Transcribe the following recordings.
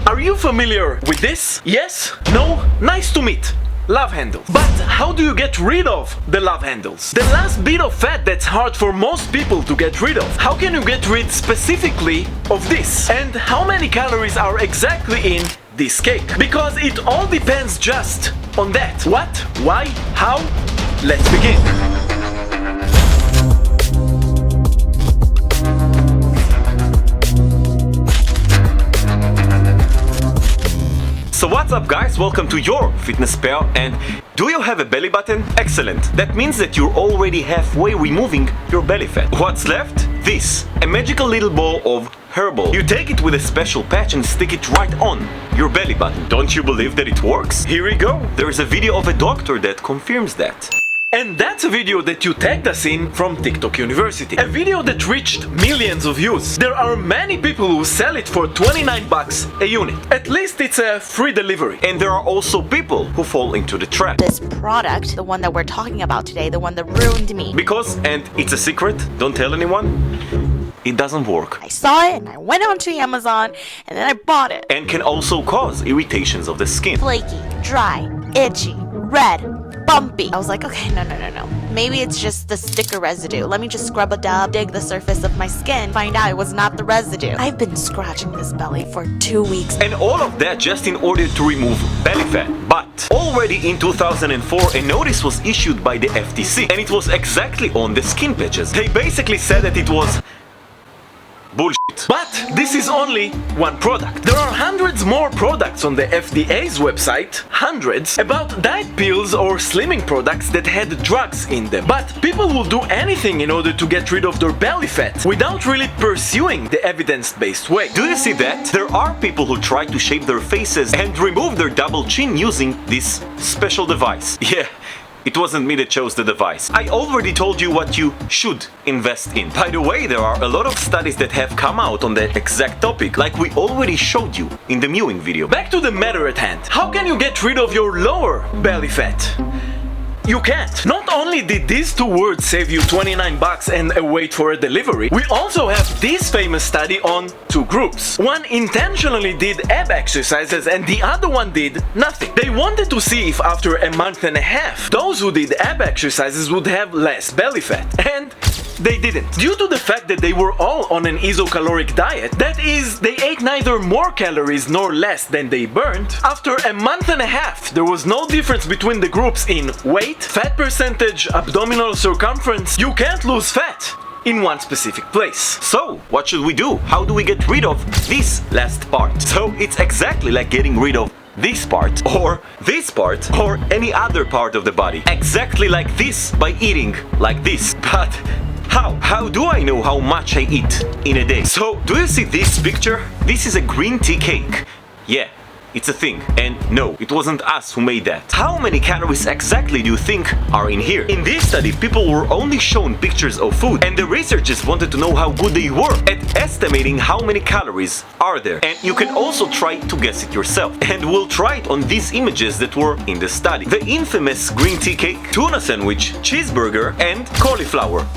Are you familiar with this? Yes? No? Nice to meet. Love handles. But how do you get rid of the love handles? The last bit of fat that's hard for most people to get rid of. How can you get rid specifically of this? And how many calories are exactly in this cake? Because it all depends just on that. What? Why? How? Let's begin. So what's up guys, welcome to your fitness pal, and do you have a belly button? Excellent, that means that you're already halfway removing your belly fat. What's left? This, a magical little ball of herbal. You take it with a special patch and stick it right on your belly button. Don't you believe that it works? Here we go, there's a video of a doctor that confirms that. And that's a video that you tagged us in from TikTok University. A video that reached millions of views. There are many people who sell it for 29 bucks a unit. At least it's a free delivery. And there are also people who fall into the trap. This product, the one that we're talking about today, the one that ruined me. Because, and it's a secret, don't tell anyone, it doesn't work. I saw it and I went onto Amazon and then I bought it. And can also cause irritations of the skin. Flaky, dry, itchy, red, bumpy. I was like, okay, no. Maybe it's just the sticker residue. Let me just scrub a dub, dig the surface of my skin, find out it was not the residue. I've been scratching this belly for 2 weeks. And all of that just in order to remove belly fat. But already in 2004, a notice was issued by the FTC. And it was exactly on the skin patches. They basically said that it was bullshit. But this is only one product. There are hundreds more products on the FDA's website, hundreds, about diet pills or slimming products that had drugs in them. But people will do anything in order to get rid of their belly fat without really pursuing the evidence-based way. Do you see that? There are people who try to shape their faces and remove their double chin using this special device. Yeah. It wasn't me that chose the device. I already told you what you should invest in. By the way, there are a lot of studies that have come out on that exact topic, like we already showed you in the mewing video. Back to the matter at hand. How can you get rid of your lower belly fat? You can't. Not only did these two words save you 29 bucks and a wait for a delivery, we also have this famous study on two groups. One intentionally did ab exercises and the other one did nothing. They wanted to see if after a month and a half, those who did ab exercises would have less belly fat. And they didn't. Due to the fact that they were all on an isocaloric diet, that is, they ate neither more calories nor less than they burned, after a month and a half, there was no difference between the groups in weight, fat percentage, abdominal circumference. You can't lose fat in one specific place. So, what should we do? How do we get rid of this last part? So, it's exactly like getting rid of this part, or any other part of the body. Exactly like this, by eating like this. But how? How do I know how much I eat in a day? So, do you see this picture? This is a green tea cake. Yeah. It's a thing, and no, it wasn't us who made that. How many calories exactly do you think are in here? In this study, people were only shown pictures of food, and the researchers wanted to know how good they were at estimating how many calories are there. And you can also try to guess it yourself. And we'll try it on these images that were in the study. The infamous green tea cake, tuna sandwich, cheeseburger, and cauliflower.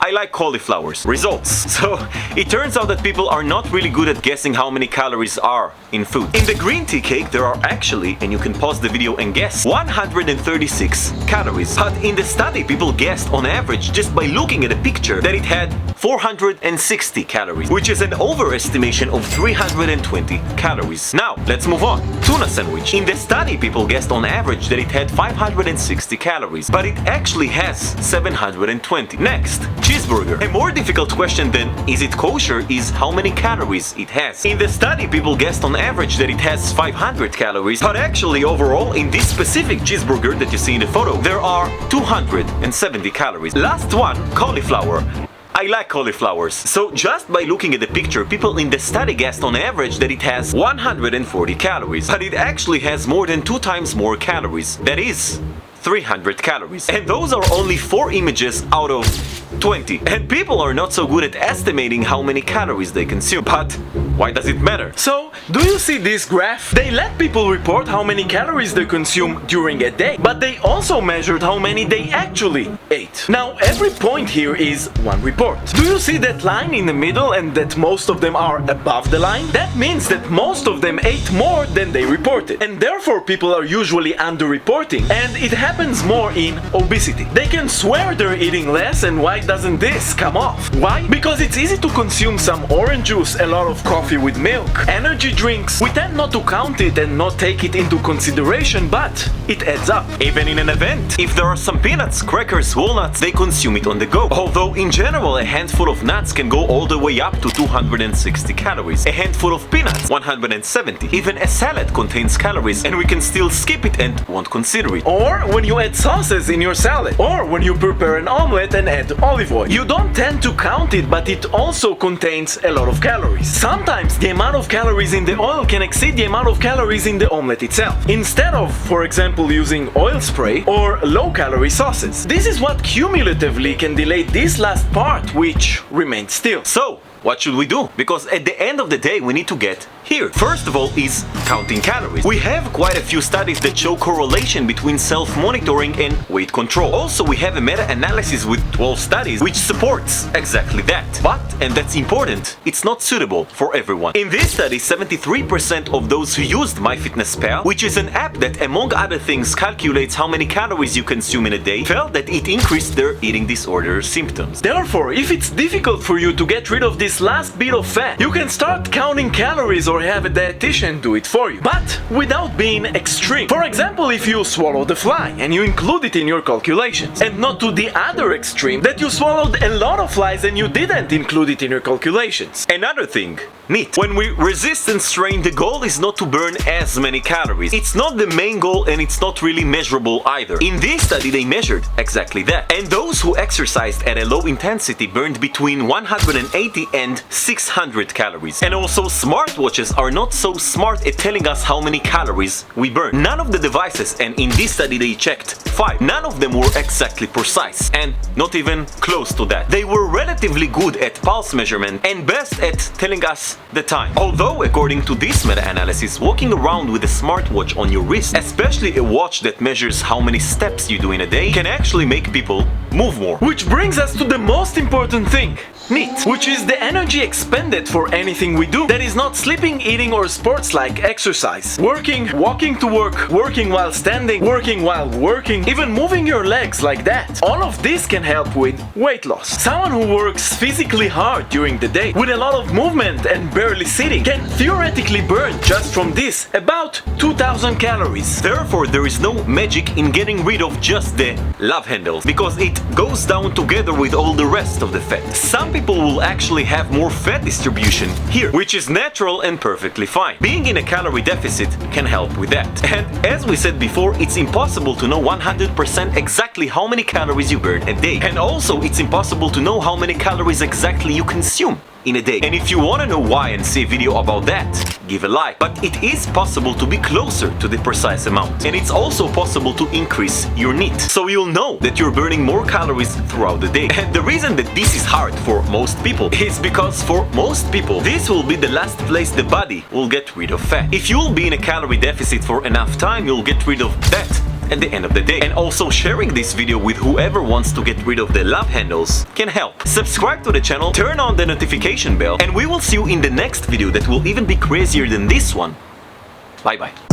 I like cauliflowers. Results. So, it turns out that people are not really good at guessing how many calories are in food. In the green tea cake, there are actually, and you can pause the video and guess, 136 calories. But in the study, people guessed on average, just by looking at a picture, that it had 460 calories, which is an overestimation of 320 calories. Now, let's move on. Tuna sandwich. In the study, people guessed on average that it had 560 calories, but it actually has 720. Next, cheeseburger. A more difficult question than is it kosher is how many calories it has. In the study, people guessed on average that it has 500 calories, but actually overall in this specific cheeseburger that you see in the photo, there are 270 calories. Last one, cauliflower. I like cauliflowers. So just by looking at the picture, people in the study guessed on average that it has 140 calories, but it actually has more than 2 times more calories. That is 300 calories. And those are only 4 images out of 20. And people are not so good at estimating how many calories they consume. But why does it matter? So, do you see this graph? They let people report how many calories they consume during a day, but they also measured how many they actually ate. Now, every point here is one report. Do you see that line in the middle and that most of them are above the line? That means that most of them ate more than they reported, and therefore people are usually underreporting, and it happens more in obesity. They can swear they're eating less, and why doesn't this come off? Why? Because it's easy to consume some orange juice, a lot of coffee with milk, energy drinks. We tend not to count it and not take it into consideration, but it adds up. Even in an event, if there are some peanuts, crackers, walnuts, they consume it on the go. Although in general a handful of nuts can go all the way up to 260 calories. A handful of peanuts, 170. Even a salad contains calories and we can still skip it and won't consider it. Or when you add sauces in your salad. Or when you prepare an omelette and add olive oil. You don't tend to count it, but it also contains a lot of calories. Sometimes the amount of calories in the oil can exceed the amount of calories in the omelette itself. Instead of, for example, using oil spray or low-calorie sauces. This is what cumulatively can delay this last part, which remains still. So, what should we do? Because at the end of the day, we need to get here. First of all is counting calories. We have quite a few studies that show correlation between self-monitoring and weight control. Also, we have a meta-analysis with 12 studies which supports exactly that. But, and that's important, it's not suitable for everyone. In this study, 73% of those who used MyFitnessPal, which is an app that among other things calculates how many calories you consume in a day, felt that it increased their eating disorder symptoms. Therefore, if it's difficult for you to get rid of this last bit of fat, you can start counting calories or have a dietitian do it for you, but without being extreme. For example, if you swallowed a fly and you include it in your calculations, and not to the other extreme that you swallowed a lot of flies and you didn't include it in your calculations. Another thing, NEAT. When we resistance train, the goal is not to burn as many calories. It's not the main goal and it's not really measurable either. In this study, they measured exactly that. And those who exercised at a low intensity burned between 180 and 600 calories. And also, smartwatches are not so smart at telling us how many calories we burn. None of the devices, and in this study they checked 5, none of them were exactly precise, and not even close to that. They were relatively good at pulse measurement and best at telling us the time. Although, according to this meta-analysis, walking around with a smartwatch on your wrist, especially a watch that measures how many steps you do in a day, can actually make people move more. Which brings us to the most important thing, NEAT, which is the energy expended for anything we do that is not sleeping, eating, or sports like exercise. Working, walking to work, working while standing, working while working, even moving your legs like that. All of this can help with weight loss. Someone who works physically hard during the day with a lot of movement and barely sitting can theoretically burn just from this about 2000 calories. Therefore, there is no magic in getting rid of just the love handles, because it goes down together with all the rest of the fat. Some people will actually have more fat distribution here, which is natural and perfectly fine. Being in a calorie deficit can help with that. And as we said before, it's impossible to know 100% exactly how many calories you burn a day. And also, it's impossible to know how many calories exactly you consume in a day. And if you want to know why and see a video about that, give a like. But it is possible to be closer to the precise amount. And it's also possible to increase your NEAT. So you'll know that you're burning more calories throughout the day. And the reason that this is hard for most people is because for most people, this will be the last place the body will get rid of fat. If you'll be in a calorie deficit for enough time, you'll get rid of that at the end of the day. And also, sharing this video with whoever wants to get rid of the love handles can help. Subscribe to the channel, turn on the notification bell, and we will see you in the next video that will even be crazier than this one. Bye bye.